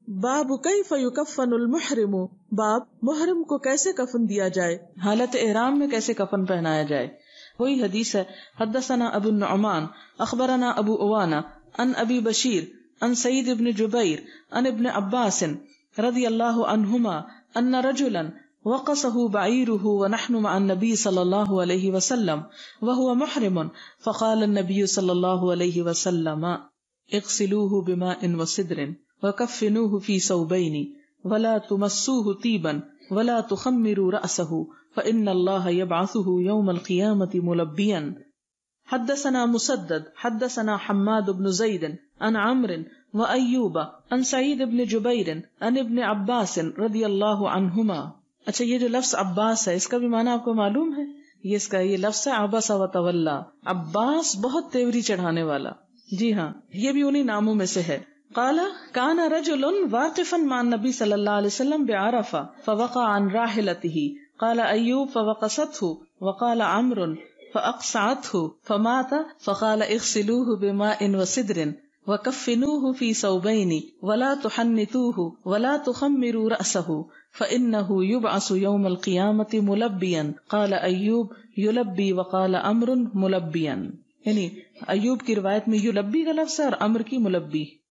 باب کیف یکفن المحرم، باب محرم کو کیسے کفن دیا جائے، حالت احرام میں کیسے کفن پہنایا جائے. وہی حدیث ہے. حدثنا ابو النعمان اخبرنا ابو عوانہ عن ابی بشیر عن سعید بن جبیر عن ابن عباس رضی اللہ عنہما ان رجلا وقصه بعیره ونحن مع النبی صلی اللہ علیہ وسلم وهو محرم فقال النبی صلی اللہ علیہ وسلم اغسلوه بماء وسدر وكفنوه في ثوبين ولا تمسوه طيبا ولا تخمروا رأسه فإن الله يبعثه يوم القيامة ملبيا. حدثنا مسدد حدثنا حماد بن زيد عن عمرو وأيوب عن سعيد بن جبير عن ابن عباس رضي الله عنهما. اچھا، یہ جو لفظ عباس ہے اس کا بھی معنی آپ کو معلوم ہے؟ یہ لفظ ہے عبس و تولا. عباس بہت تیوری چڑھانے والا. جی ہاں، یہ بھی انہی ناموں میں سے ہے. قال كان رجل واقفا مع النبي صلى الله عليه وسلم بعرفة فوقع عن راحلته قال أيوب فوقصته وقال عمرو فأقصعته فمات فقال اغسلوه بماء وسدر وكفنوه في ثوبين ولا تحنطوه ولا تخمروا رأسه فإنه يبعث يوم القيامة ملبيا. قال أيوب يلبي وقال عمرو ملبيا. یعنی ایوب کی روایت میں یلبی کا لفظ ہے اور عمر کی ملبی.